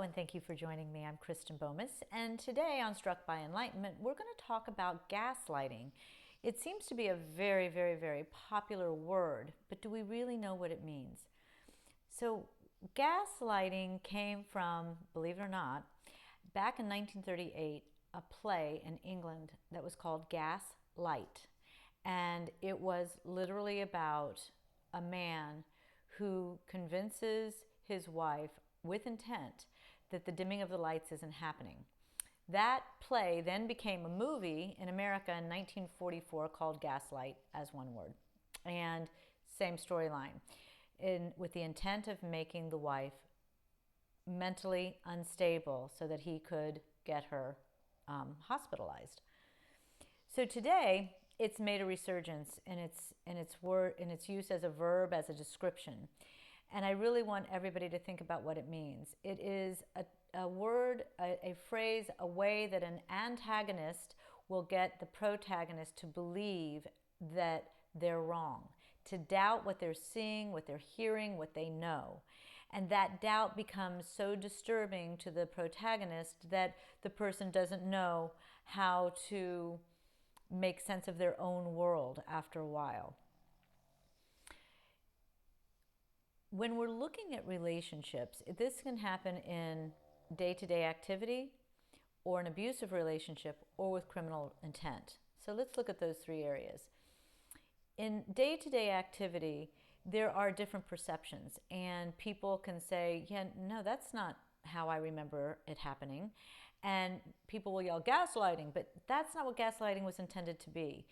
and thank you for joining me. I'm Kristen Bomas, and today on Struck by Enlightenment, we're going to talk about gaslighting. It seems to be a very, very, very popular word, but do we really know what it means? So, gaslighting came from, believe it or not, back in 1938, a play in England that was called Gaslight. And it was literally about a man who convinces his wife with intent that the dimming of the lights isn't happening. That play then became a movie in America in 1944 called Gaslight, as one word. And same storyline, with the intent of making the wife mentally unstable so that he could get her hospitalized. So today, it's made a resurgence in its use as a verb, as a description. And I really want everybody to think about what it means. It is a word, a phrase, a way that an antagonist will get the protagonist to believe that they're wrong, to doubt what they're seeing, what they're hearing, what they know. And that doubt becomes so disturbing to the protagonist that the person doesn't know how to make sense of their own world after a while. When we're looking at relationships, this can happen in day-to-day activity or an abusive relationship or with criminal intent. So let's look at those three areas. In day-to-day activity, there are different perceptions, and people can say, yeah, no, that's not how I remember it happening. And people will yell gaslighting, but that's not what gaslighting was intended to be.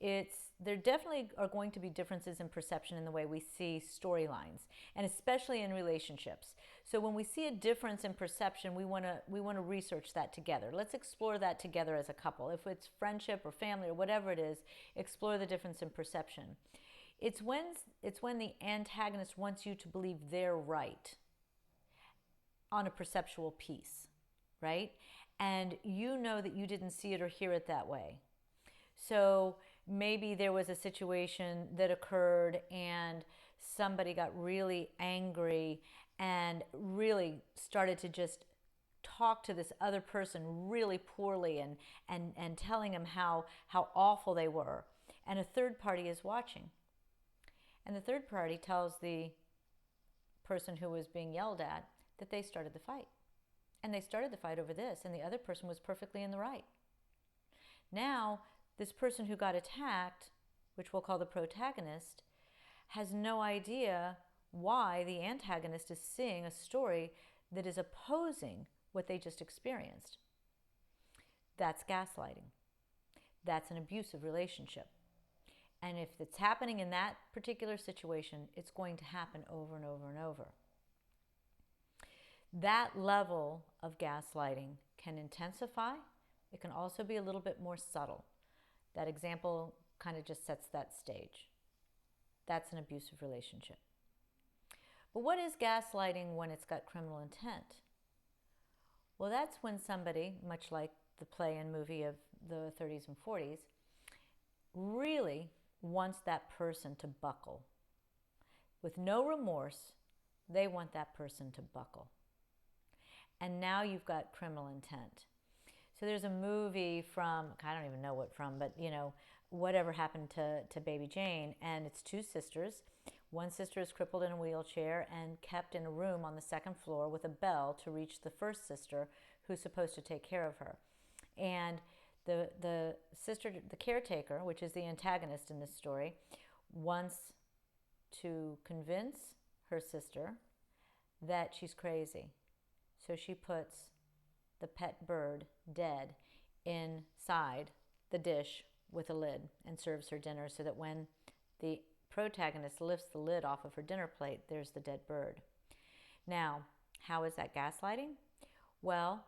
There definitely are going to be differences in perception in the way we see storylines, and especially in relationships. So when we see a difference in perception, we want to research that together. Let's explore that together as a couple. If it's friendship or family or whatever it is, explore the difference in perception. It's when the antagonist wants you to believe they're right on a perceptual piece, right? And you know that you didn't see it or hear it that way. So maybe there was a situation that occurred and somebody got really angry and really started to just talk to this other person really poorly and telling them how awful they were. And a third party is watching. And the third party tells the person who was being yelled at that they started the fight. And they started the fight over this, and the other person was perfectly in the right. Now, this person who got attacked, which we'll call the protagonist, has no idea why the antagonist is seeing a story that is opposing what they just experienced. That's gaslighting. That's an abusive relationship. And if it's happening in that particular situation, it's going to happen over and over and over. That level of gaslighting can intensify. It can also be a little bit more subtle. That example kind of just sets that stage. That's an abusive relationship. But what is gaslighting when it's got criminal intent? Well, that's when somebody, much like the play and movie of the 30s and 40s, really wants that person to buckle. With no remorse, they want that person to buckle. And now you've got criminal intent. So there's a movie from, I don't even know what from, but whatever happened to Baby Jane, and it's two sisters. One sister is crippled in a wheelchair and kept in a room on the second floor with a bell to reach the first sister who's supposed to take care of her. And the sister, the caretaker, which is the antagonist in this story, wants to convince her sister that she's crazy. So she puts the pet bird, dead, inside the dish with a lid and serves her dinner so that when the protagonist lifts the lid off of her dinner plate, there's the dead bird. Now, how is that gaslighting? Well,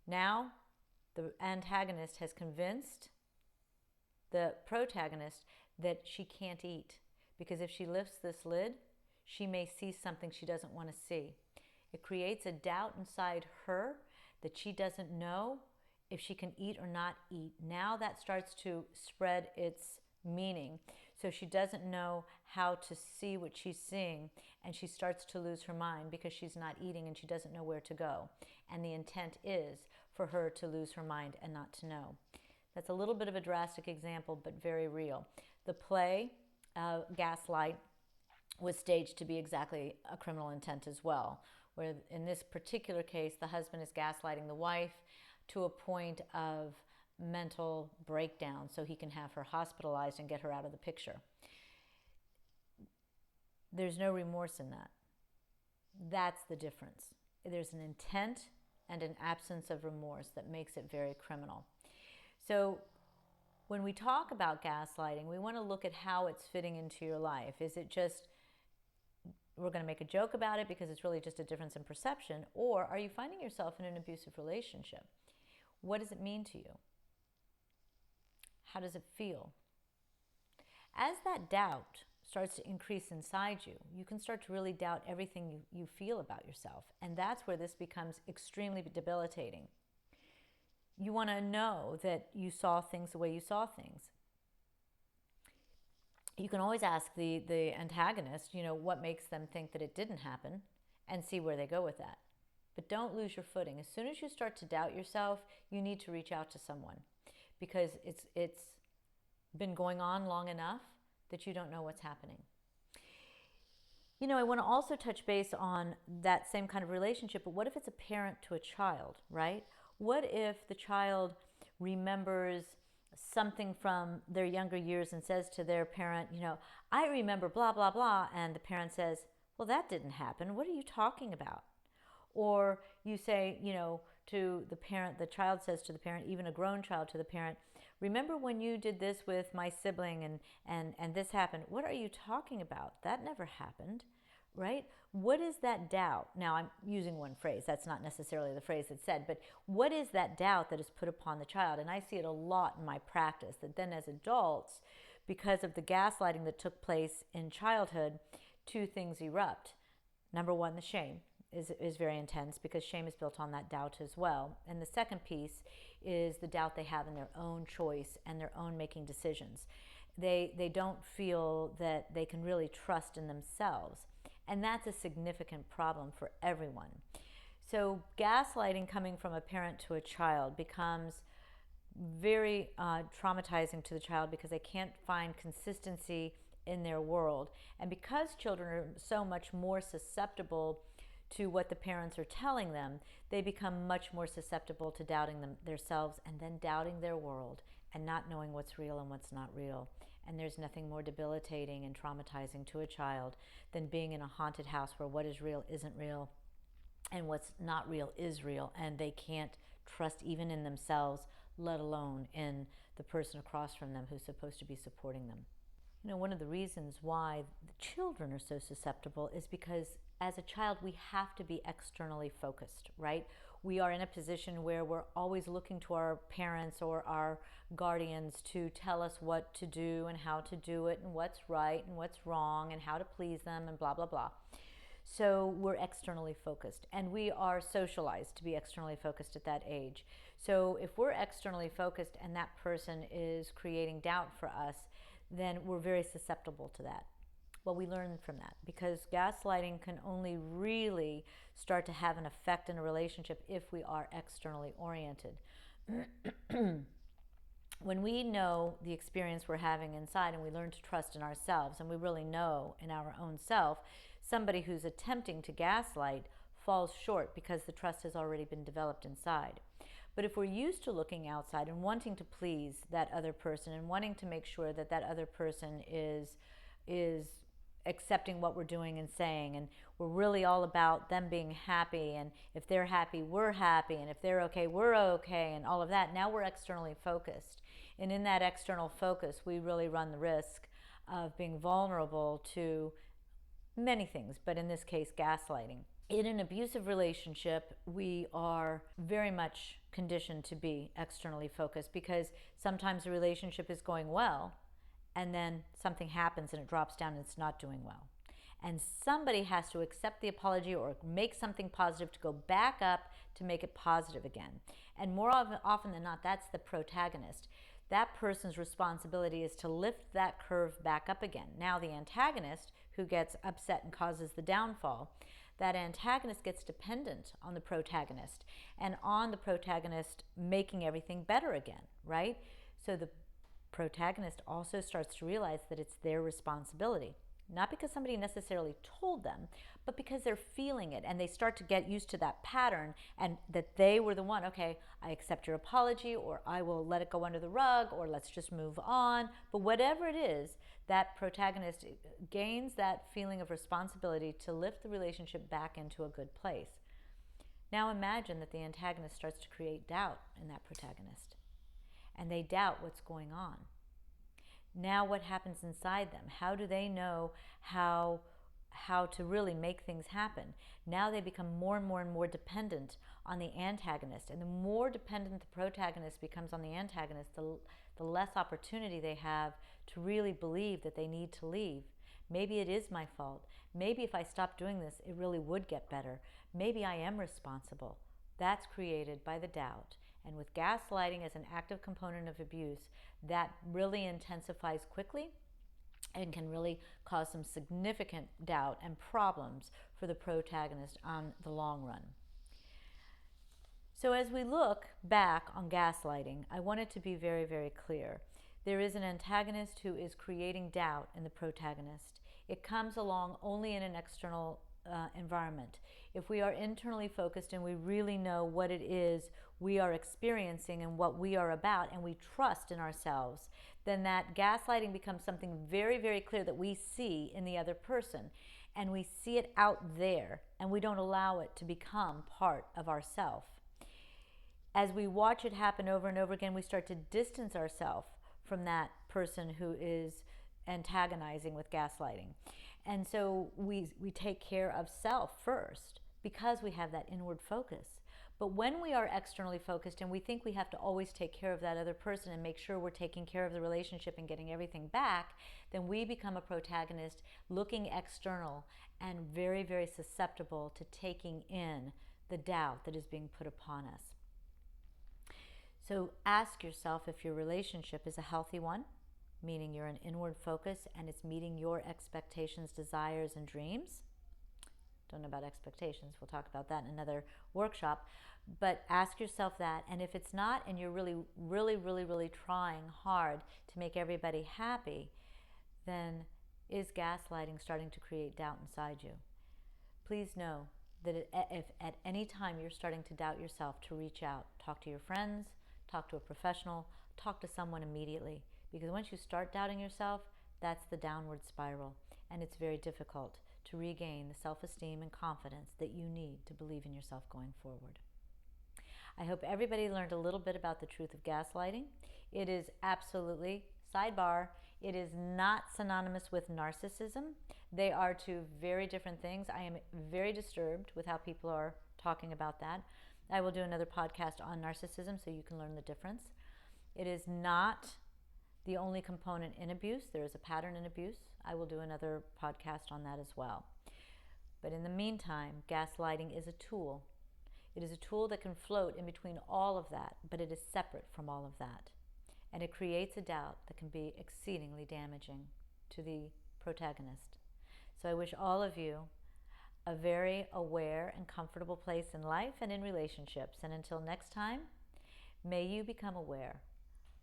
now the antagonist has convinced the protagonist that she can't eat, because if she lifts this lid, she may see something she doesn't want to see. It creates a doubt inside her that she doesn't know if she can eat or not eat. Now that starts to spread its meaning. So she doesn't know how to see what she's seeing, and she starts to lose her mind because she's not eating and she doesn't know where to go. And the intent is for her to lose her mind and not to know. That's a little bit of a drastic example, but very real. The play, Gaslight, was staged to be exactly a criminal intent as well, where in this particular case, the husband is gaslighting the wife to a point of mental breakdown so he can have her hospitalized and get her out of the picture. There's no remorse in that. That's the difference. There's an intent and an absence of remorse that makes it very criminal. So when we talk about gaslighting, we want to look at how it's fitting into your life. Is it just, we're going to make a joke about it because it's really just a difference in perception, or are you finding yourself in an abusive relationship? What does it mean to you? How does it feel? As that doubt starts to increase inside you, you can start to really doubt everything you feel about yourself. And that's where this becomes extremely debilitating. You want to know that you saw things the way you saw things. You can always ask the antagonist, what makes them think that it didn't happen, and see where they go with that. But don't lose your footing. As soon as you start to doubt yourself, you need to reach out to someone, because it's been going on long enough that you don't know what's happening. I want to also touch base on that same kind of relationship, but what if it's a parent to a child, right? What if the child remembers something from their younger years and says to their parent, I remember blah, blah, blah, and the parent says, well, that didn't happen. What are you talking about? Or you say, to the parent, the child says to the parent, even a grown child to the parent, remember when you did this with my sibling and this happened? What are you talking about? That never happened, right? What is that doubt? Now, I'm using one phrase. That's not necessarily the phrase that's said, but what is that doubt that is put upon the child? And I see it a lot in my practice, that then as adults, because of the gaslighting that took place in childhood, two things erupt. Number one, the shame is very intense, because shame is built on that doubt as well. And the second piece is the doubt they have in their own choice and their own making decisions. They don't feel that they can really trust in themselves. And that's a significant problem for everyone. So gaslighting coming from a parent to a child becomes very traumatizing to the child, because they can't find consistency in their world. And because children are so much more susceptible to what the parents are telling them, they become much more susceptible to doubting themselves, and then doubting their world, and not knowing what's real and what's not real. And there's nothing more debilitating and traumatizing to a child than being in a haunted house where what is real isn't real and what's not real is real, and they can't trust even in themselves, let alone in the person across from them who's supposed to be supporting them. One of the reasons why the children are so susceptible is because as a child, we have to be externally focused, right? We are in a position where we're always looking to our parents or our guardians to tell us what to do and how to do it and what's right and what's wrong and how to please them and blah, blah, blah. So we're externally focused, and we are socialized to be externally focused at that age. So if we're externally focused and that person is creating doubt for us, then we're very susceptible to that. Well, we learn from that, because gaslighting can only really start to have an effect in a relationship if we are externally oriented. When we know the experience we're having inside and we learn to trust in ourselves, and we really know in our own self, somebody who's attempting to gaslight falls short because the trust has already been developed inside. But if we're used to looking outside and wanting to please that other person and wanting to make sure that that other person is accepting what we're doing and saying, and we're really all about them being happy, and if they're happy, we're happy, and if they're okay, we're okay, and all of that, now we're externally focused. And in that external focus, we really run the risk of being vulnerable to many things, but in this case, gaslighting. In an abusive relationship, we are very much conditioned to be externally focused, because sometimes the relationship is going well, and then something happens and it drops down and it's not doing well. And somebody has to accept the apology or make something positive to go back up to make it positive again. And more often than not, that's the protagonist. that person's responsibility is to lift that curve back up again. Now the antagonist, who gets upset and causes the downfall, that antagonist gets dependent on the protagonist and on the protagonist making everything better again, right? So the protagonist also starts to realize that it's their responsibility, not because somebody necessarily told them, but because they're feeling it, and they start to get used to that pattern, and that they were the one. Okay, I accept your apology, or I will let it go under the rug, or let's just move on. But whatever it is, that protagonist gains that feeling of responsibility to lift the relationship back into a good place. Now imagine that the antagonist starts to create doubt in that protagonist, and they doubt what's going on. Now what happens inside them? How do they know how to really make things happen? Now they become more and more and more dependent on the antagonist. And the more dependent the protagonist becomes on the antagonist, the less opportunity they have to really believe that they need to leave. Maybe it is my fault. Maybe if I stop doing this, it really would get better. Maybe I am responsible. That's created by the doubt. And with gaslighting as an active component of abuse, that really intensifies quickly and can really cause some significant doubt and problems for the protagonist on the long run. So as we look back on gaslighting, I want it to be very, very clear. There is an antagonist who is creating doubt in the protagonist. It comes along only in an external environment. If we are internally focused and we really know what it is we are experiencing and what we are about, and we trust in ourselves, then that gaslighting becomes something very, very clear that we see in the other person, and we see it out there, and we don't allow it to become part of ourself. As we watch it happen over and over again, we start to distance ourselves from that person who is antagonizing with gaslighting. And so we take care of self first because we have that inward focus. But when we are externally focused and we think we have to always take care of that other person and make sure we're taking care of the relationship and getting everything back, then we become a protagonist looking external and very, very susceptible to taking in the doubt that is being put upon us. So ask yourself if your relationship is a healthy one, meaning you're an inward focus and it's meeting your expectations, desires, and dreams. Don't know about expectations. We'll talk about that in another workshop. But ask yourself that. And if it's not, and you're really, really, really, really trying hard to make everybody happy, then is gaslighting starting to create doubt inside you? Please know that if at any time you're starting to doubt yourself, to reach out. Talk to your friends, talk to a professional, talk to someone immediately. Because once you start doubting yourself, that's the downward spiral. And it's very difficult to regain the self-esteem and confidence that you need to believe in yourself going forward. I hope everybody learned a little bit about the truth of gaslighting. It is absolutely, sidebar, it is not synonymous with narcissism. They are two very different things. I am very disturbed with how people are talking about that. I will do another podcast on narcissism so you can learn the difference. It is not the only component in abuse. There is a pattern in abuse. I will do another podcast on that as well. But in the meantime, gaslighting is a tool. It is a tool that can float in between all of that, but it is separate from all of that. And it creates a doubt that can be exceedingly damaging to the protagonist. So I wish all of you a very aware and comfortable place in life and in relationships. And until next time, may you become aware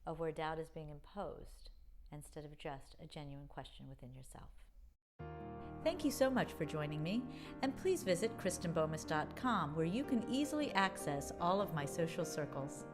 of where doubt is being imposed instead of just a genuine question within yourself. Thank you so much for joining me, and please visit KristenBomas.com, where you can easily access all of my social circles.